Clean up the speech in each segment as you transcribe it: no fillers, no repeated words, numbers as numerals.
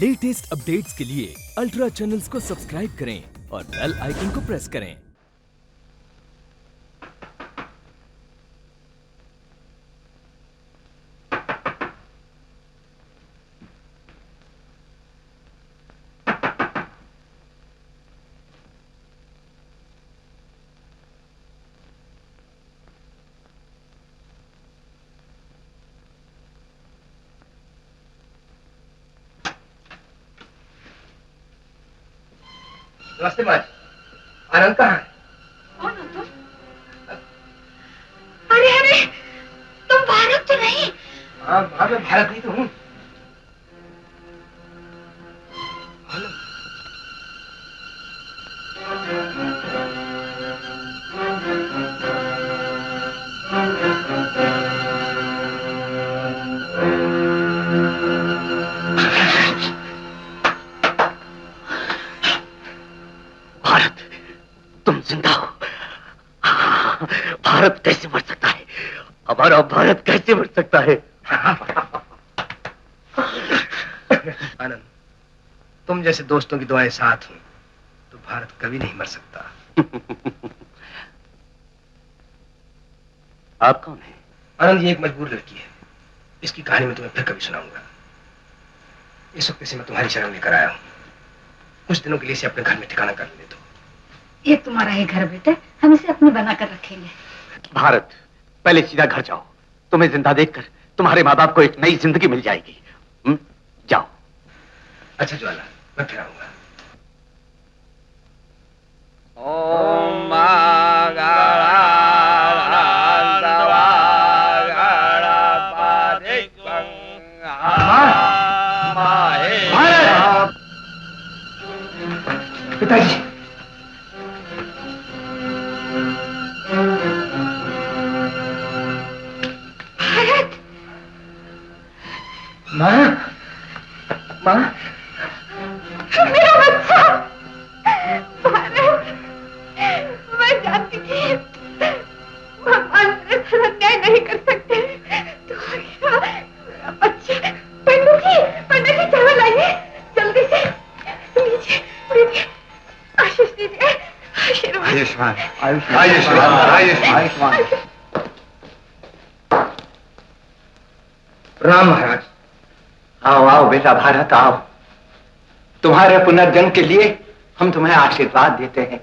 Latest updates के लिए ultra channels को सब्सक्राइब करें और बेल आइकन को प्रेस करें। नमस्ते माँ जी। आनंद कहाँ है? कौन हो तुम? अरे अरे, तुम भारत तो नहीं? हाँ माँ, मैं भारत नहीं तो हूँ। भारत, तुम जिंदा हो। भारत कैसे मर सकता है? हमारा भारत कैसे मर सकता है? आनंद, तुम जैसे दोस्तों की दुआएं साथ हो तो भारत कभी नहीं मर सकता। आप कौन है? आनंद, ये एक मजबूर लड़की है। इसकी कहानी मैं तुम्हें फिर कभी सुनाऊंगा। इस वक्त से मैं तुम्हारी शरण लेकर आया हूँ। कुछ दिनों के लिए इसे अपने घर में ठिकाना कर ले दो। ये तुम्हारा ही घर बेटा, हम इसे अपने बना कर रखेंगे। भारत, पहले सीधा घर जाओ। तुम्हें जिंदा देखकर तुम्हारे माँ बाप को एक नई जिंदगी मिल जाएगी। जाओ। अच्छा ज्वाला, मैं फिर आऊंगा। ओम पिताजी, भारत, माँ, माँ, मेरा बच्चा। भारत, मैं जानती थी भगवान मेरे साथ अन्याय नहीं कर सकते। तो मेरा बच्चा। पंडित जी चावल लाइए जल्दी से। लीजिए लीजिए, आशीष दीजिए। आशीर्वाद। आयुष्मान, आयुष्मान, आयुष्मान। राम महाराज। आओ आओ बेटा भारत, आओ। तुम्हारे पुनर्जन्म के लिए हम तुम्हें आशीर्वाद देते हैं।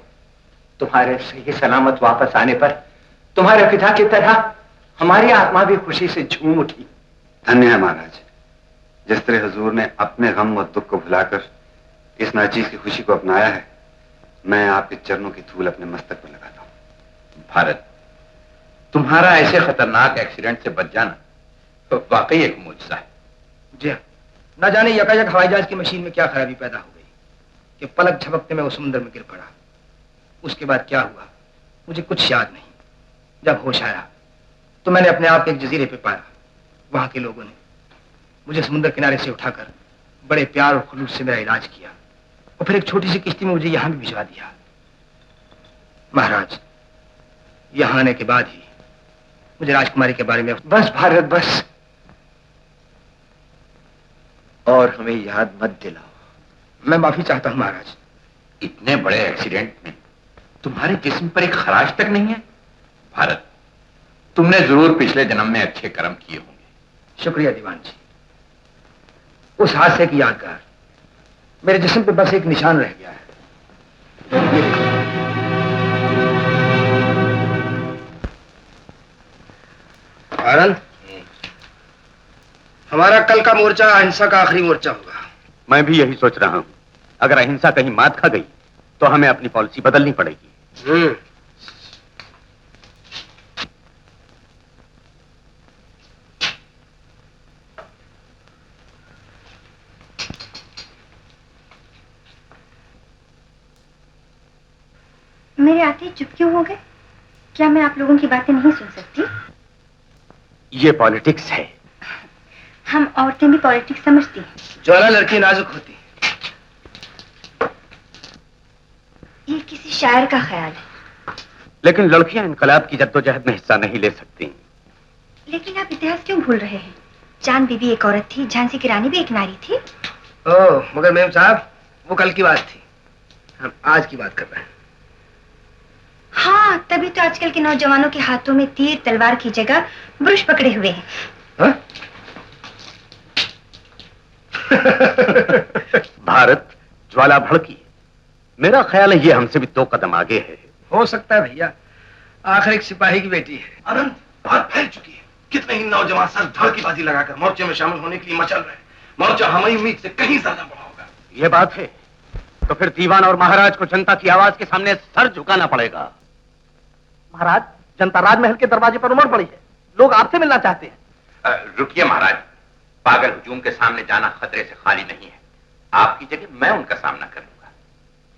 तुम्हारे सही सलामत वापस आने पर तुम्हारे पिता की तरह हमारी आत्मा भी खुशी से झूम उठी। धन्य है महाराज, जिस तरह हुजूर ने अपने गम और दुख को भुलाकर इस नाचीज की खुशी को अपनाया है, मैं आपके चरणों की धूल अपने मस्तक पर लगाता हूं। भारत, तुम्हारा ऐसे खतरनाक एक्सीडेंट से बच जाना तो वाकई एक मुआजिजा है। जी हाँ, न जाने यकायक हवाई जहाज की मशीन में क्या खराबी पैदा हो गई कि पलक झपकते में वो समुद्र में गिर पड़ा। उसके बाद क्या हुआ मुझे कुछ याद नहीं। जब होश आया तो मैंने अपने आप को एक जजीरे पे पाया। वहां के लोगों ने मुझे समुद्र किनारे से उठाकर बड़े प्यार और खुलूस से मेरा इलाज किया और फिर एक छोटी सी किश्ती में मुझे यहां भी भिजवा दिया। महाराज, यहां आने के बाद ही मुझे राजकुमारी के बारे में। बस भारत बस, और हमें याद मत दिलाओ। मैं माफी चाहता हूं महाराज। इतने बड़े एक्सीडेंट में तुम्हारे जिस्म पर एक खराश तक नहीं है। भारत, तुमने जरूर पिछले जन्म में अच्छे कर्म किए होंगे। शुक्रिया दीवान जी। उस हादसे की यादगार मेरे जिस्म पे बस एक निशान रह गया है। ये देखो। आनंद, हमारा कल का मोर्चा अहिंसा का आखिरी मोर्चा होगा। मैं भी यही सोच रहा हूं। अगर अहिंसा कहीं मात खा गई तो हमें अपनी पॉलिसी बदलनी पड़ेगी। मेरे आते ही चुप क्यों हो गए? क्या मैं आप लोगों की बातें नहीं सुन सकती? ये पॉलिटिक्स है। हम औरतें भी पॉलिटिक्स समझती हैं। ज्वाला लड़की नाजुक होती है। ये किसी शायर का ख्याल है। लेकिन लड़कियां इनकलाब की जद्दोजहद में हिस्सा नहीं ले सकती। लेकिन आप इतिहास क्यों भूल रहे हैं? चांद बीबी एक औरत थी, झांसी की रानी भी एक नारी थी। ओह, मगर मेम साहब वो कल की बात थी, हम आज की बात कर रहे हैं। हाँ, तभी तो आजकल के नौजवानों के हाथों में तीर तलवार की जगह ब्रुश पकड़े हुए हैं। हाँ? भारत ज्वाला भड़की, मेरा ख्याल है ये हमसे भी 2 कदम आगे है। हो सकता है भैया, आखिर एक सिपाही की बेटी है। अनंत, बात फैल चुकी है। कितने ही नौजवान सर धड़ की बाजी लगाकर मोर्चे में शामिल होने के लिए मचल रहे हैं। मोर्चा हमारी उम्मीद से कहीं ज्यादा बड़ा होगा। ये बात है तो फिर दीवान और महाराज को जनता की आवाज के सामने सर झुकाना पड़ेगा। महाराज, जनता राजमहल के दरवाजे पर उमड़ पड़ी है, लोग आपसे मिलना चाहते हैं। रुकिए महाराज, पागल हुजूम के सामने जाना खतरे से खाली नहीं है। आपकी जगह मैं उनका सामना कर लूंगा।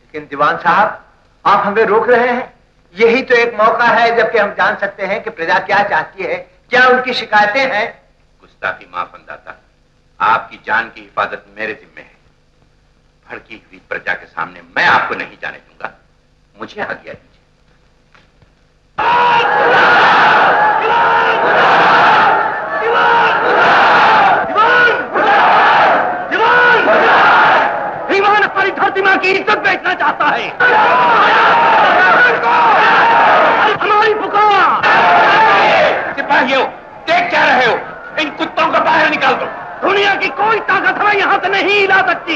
लेकिन दीवान साहब, आप हमें रोक रहे हैं। यही तो एक मौका है जबकि हम जान सकते हैं कि प्रजा क्या चाहती है, क्या उनकी शिकायतें हैं। गुस्ताखी माफ अंदाता, आपकी जान की हिफाजत मेरे जिम्मे है। भड़की हुई प्रजा के सामने मैं आपको नहीं जाने दूंगा। मुझे आज्ञा दीजिए। दीवान हमारी धरती मां की इज्जत बेचना चाहता है। हमारी पुकार। सिपाहियों, देख क्या रहे हो? इन कुत्तों को बाहर निकाल दो। दुनिया की कोई ताकत हमें यहां से नहीं हिला सकती।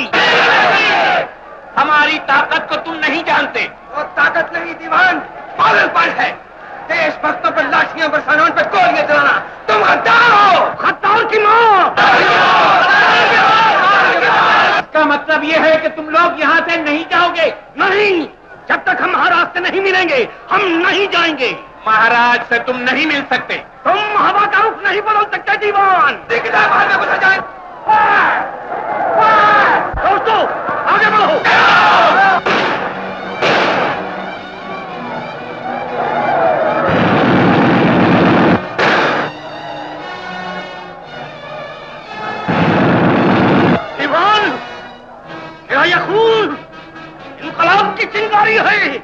हमारी ताकत को तुम नहीं जानते। वो ताकत नहीं दीवान, पागलपन है। देशभक्तों पर लाठियां बरसाना, उन पर गोलियां चलाना। तुम गद्दार हो, खद्दार की मौत। इसका मतलब यह है कि तुम लोग यहाँ से नहीं जाओगे। नहीं, जब तक हम महाराज से नहीं मिलेंगे हम नहीं जाएंगे। महाराज से तुम नहीं मिल सकते। तुम हवा का रुख नहीं बदल सकते दीवान। दोस्तों, आगे बढ़ो। दीवान, मेरा यह खून इनकलाब की चिंगारी है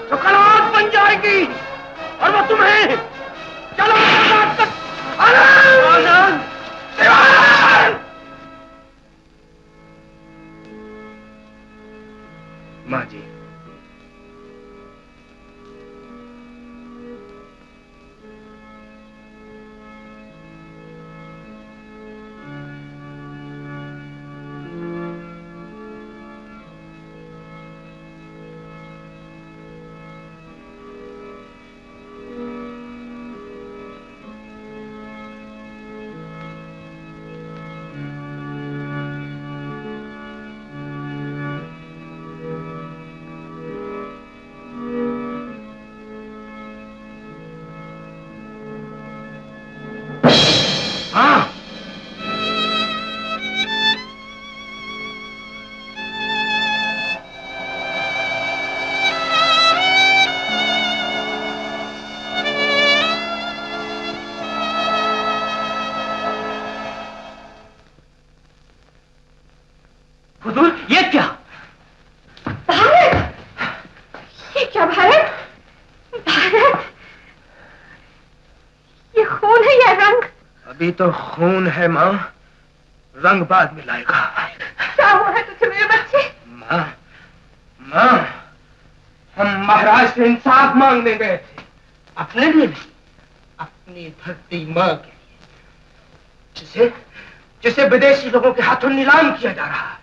जो कलात बन जाएगी और वो तुम्हें चलो आनंद। माँ जी, हुजूर, ये क्या? भारत, ये क्या भारत? भारत, ये खून है या रंग? अभी तो खून है माँ, रंग बाद में लाएगा। क्या हुआ है तुझे मेरे बच्चे? माँ, माँ, हम महाराज से इंसाफ मांगने गए थे, अपने लिए नहीं, अपनी धरती माँ के लिए, जिसे विदेशी लोगों के हाथों नीलाम किया जा रहा है।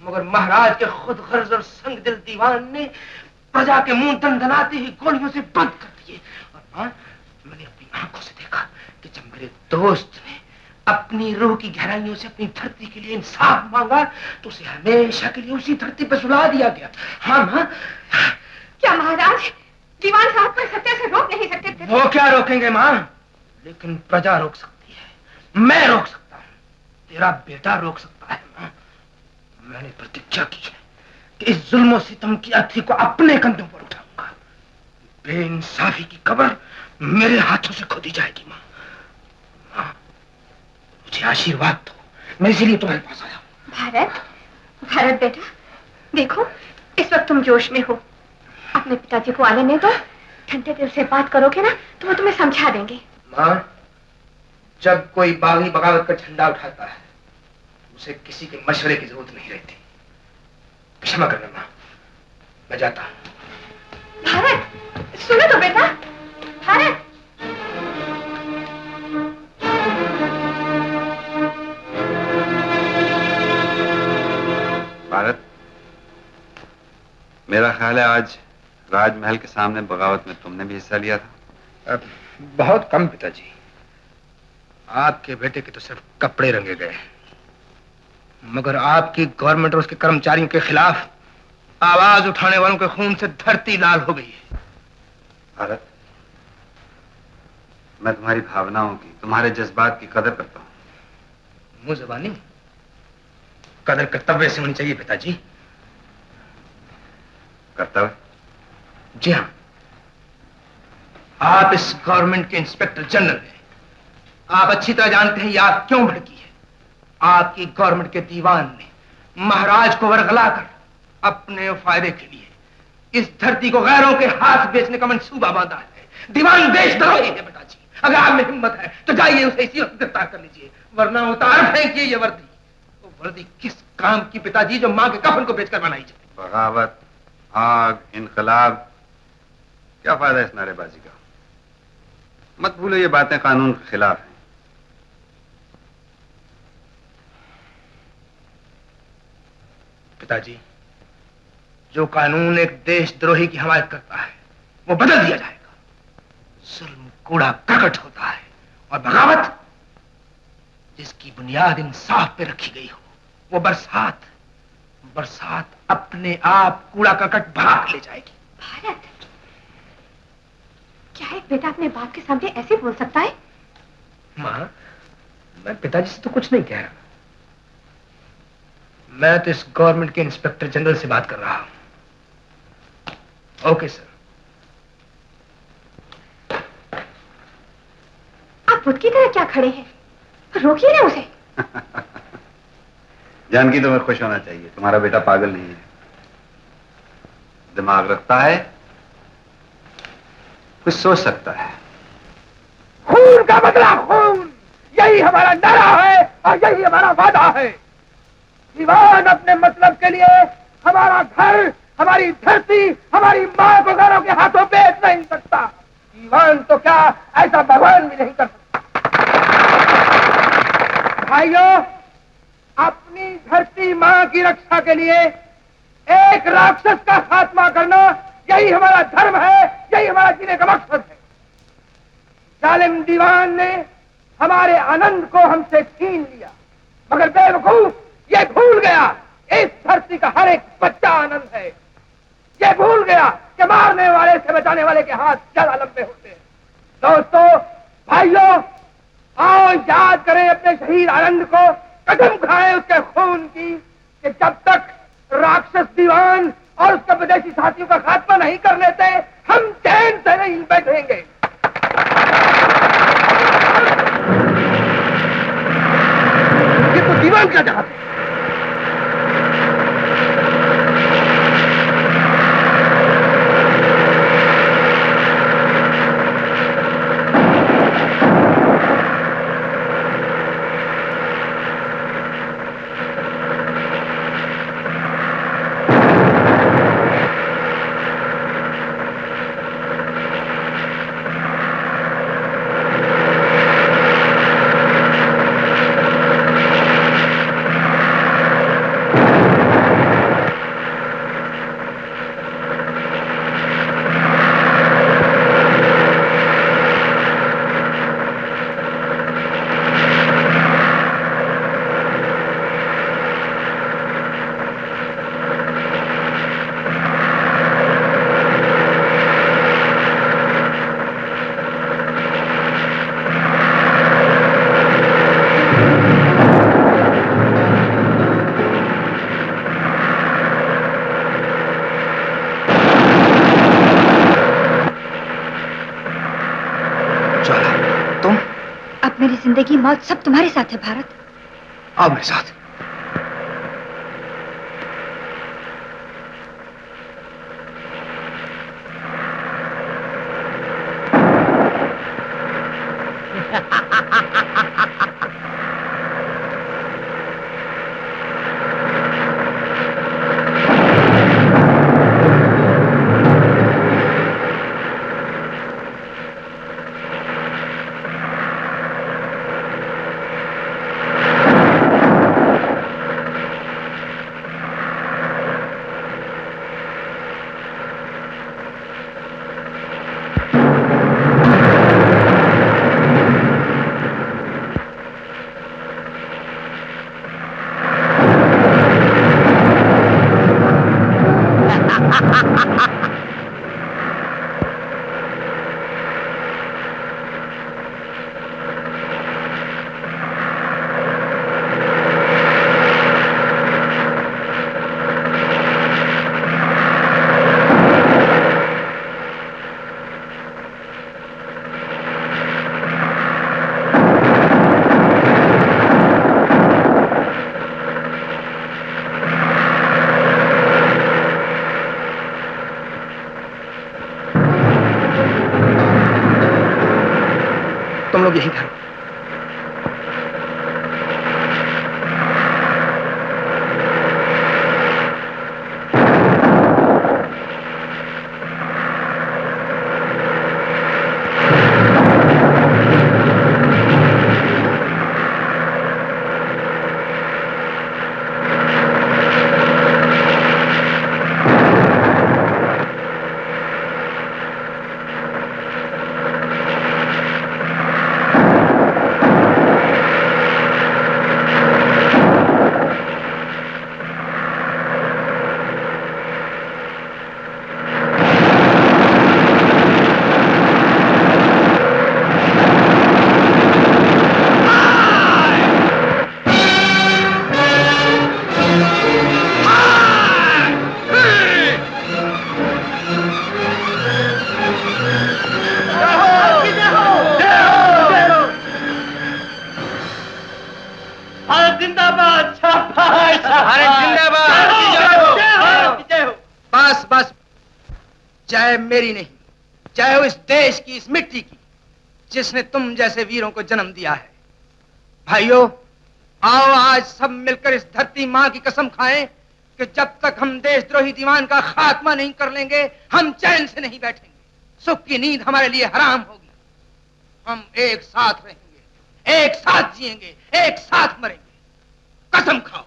मगर महाराज के खुद गर्ज और संग दिल दीवान ने प्रजा के मुंह दंदनाते ही गोलियों से बंद कर दिए। और माँ, मैंने अपनी आंखों से देखा कि जब मेरे दोस्त ने अपनी रूह की गहराइयों से अपनी धरती के लिए इंसाफ मांगा तो उसे हमेशा के लिए उसी धरती पर सुला दिया गया। हाँ माँ। क्या महाराज दीवान साहब पर सत्य से रोक नहीं सकते थे? वो क्या रोकेंगे माँ, लेकिन प्रजा रोक सकती है। मैं रोक सकता हूँ, तेरा बेटा रोक सकता है। माँ, मैंने प्रतिज्ञा की है कि इस जुल्म और सितम की अर्थी को अपने कंधों पर उठाऊंगा। बेइंसाफी की कब्र मेरे हाथों से खोदी जाएगी। माँ, माँ, मुझे आशीर्वाद दो, मैं इसीलिए तुम्हारे पास आया हूँ। भारत, भारत बेटा, देखो इस वक्त तुम जोश में हो, अपने पिताजी को आने दो। ठंडे दिल से बात करोगे ना तो वो तुम्हें समझा देंगे। माँ, जब कोई बागी बगावत का झंडा उठाता है उसे किसी के मशवरे की जरूरत नहीं रहती। क्षमा करना माँ, मैं जाता हूँ। भारत, सुनो तो बेटा। भारत, भारत, मेरा ख्याल है आज राजमहल के सामने बगावत में तुमने भी हिस्सा लिया था। बहुत कम पिताजी। आपके बेटे के तो सिर्फ कपड़े रंगे गए, मगर आपकी गवर्नमेंट और उसके कर्मचारियों के खिलाफ आवाज उठाने वालों के खून से धरती लाल हो गई है। भारत, मैं तुम्हारी भावनाओं की, तुम्हारे जज्बात की कदर करता हूं। मुंह ज़बानी कदर कर्तव्य से होनी चाहिए पिताजी। कर्तव्य? जी हाँ, आप इस गवर्नमेंट के इंस्पेक्टर जनरल हैं। आप अच्छी तरह जानते हैं ये आप क्यों भड़की है। आपकी गवर्नमेंट के दीवान ने महाराज को वरगलाकर अपने फायदे के लिए इस धरती को गैरों के हाथ बेचने का मंसूबा बांधा है। दीवान देशद्रोही है पिताजी। अगर आप में हिम्मत है तो जाइए उसे इसी वक्त गिरफ्तार कर लीजिए, वरना उतार फेंकिए ये वर्दी। वो वर्दी किस काम की पिताजी जो मां के कफन को बेचकर बनाई जाए। बगावत, आग, इनकलाब, क्या फायदा इस नारेबाजी का? मत भूलो ये बातें कानून के खिलाफ हैं। पिताजी, जो कानून एक देशद्रोही की हमायत करता है वो बदल दिया जाएगा। जुल्म कूड़ा प्रकट होता है और बगावत जिसकी बुनियाद इंसाफ पे रखी गई हो वो बरसात अपने आप कूड़ा करकट भाग ले जाएगी। भारत, क्या एक बेटा अपने बाप के सामने ऐसे बोल सकता है? मां, मैं पिताजी से तो कुछ नहीं कह रहा। मैं तो इस गवर्नमेंट के इंस्पेक्टर जनरल से बात कर रहा हूं। Okay sir. आप बुद्ध की तरह क्या खड़े हैं? रोकिए ना उसे। जानकी, तुम्हें खुश होना चाहिए, तुम्हारा बेटा पागल नहीं है, दिमाग रखता है, कुछ सोच सकता है। खून का बदला खून, यही हमारा नारा है और यही हमारा वादा है। दीवान अपने मतलब के लिए हमारा घर, हमारी धरती, हमारी मां को घरों के हाथों बेच नहीं सकता। दीवान तो क्या, ऐसा भगवान भी नहीं कर सकता। भाइयों, अपनी धरती मां की रक्षा के लिए एक राक्षस का खात्मा करना, यही हमारा धर्म है, यही हमारा जीने का मकसद है। जालिम दीवान ने हमारे आनंद को हमसे छीन लिया, मगर बेवकूफ ये भूल गया इस धरती का हर एक बच्चा आनंद है। ये भूल गया कि मारने वाले से बचाने वाले के हाथ ज्यादा लंबे होते हैं। दोस्तों, भाइयों, आओ याद करें अपने शहीद आनंद को, कदम खाएं उसके खून की, कि जब तक राक्षस दीवान और उसके विदेशी साथियों का खात्मा नहीं कर लेते हम चैन से नहीं बैठेंगे। ये तो दीवान का जहाज है। मेरी जिंदगी मौत सब तुम्हारे साथ है भारत। आओ मेरे साथ। तुम लोग यही धरो। बस बस, जय मेरी नहीं, जय हो इस देश की, इस मिट्टी की, जिसने तुम जैसे वीरों को जन्म दिया है। भाइयों, आओ आज सब मिलकर इस धरती मां की कसम खाएं कि जब तक हम देशद्रोही दीवान का खात्मा नहीं कर लेंगे, हम चैन से नहीं बैठेंगे। सुख की नींद हमारे लिए हराम होगी। हम एक साथ रहेंगे, एक साथ जिएंगे, एक साथ मरेंगे। कसम खाओ।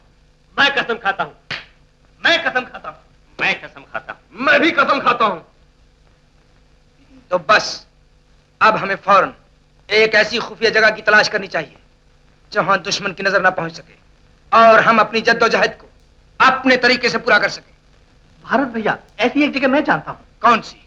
मैं कसम खाता हूं, मैं कसम खाता हूं, मैं कसम खाता हूं, मैं भी कसम खाता हूं। तो बस अब हमें फौरन एक ऐसी खुफिया जगह की तलाश करनी चाहिए जहां दुश्मन की नजर ना पहुंच सके और हम अपनी जद्दोजहद को अपने तरीके से पूरा कर सके। भारत भैया, ऐसी एक जगह मैं जानता हूँ। कौन सी?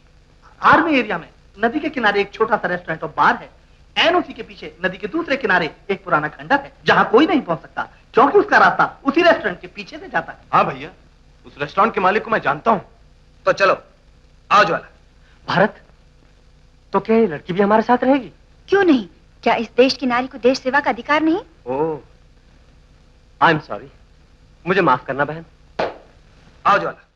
आर्मी एरिया में नदी के किनारे एक छोटा सा रेस्टोरेंट और बार है। एनओसी के पीछे नदी के दूसरे किनारे एक पुराना खंडर है जहाँ कोई नहीं पहुंच सकता, क्योंकि उसका रास्ता उसी रेस्टोरेंट के पीछे से जाता है। हाँ भैया, उस रेस्टोरेंट के मालिक को मैं जानता हूँ। तो चलो, आओ ज्वाला। भारत, तो क्या ये लड़की भी हमारे साथ रहेगी? क्यों नहीं? क्या इस देश की नारी को देश सेवा का अधिकार नहीं? ओह, आई एम सॉरी, मुझे माफ करना बहन। आओ ज्वाला।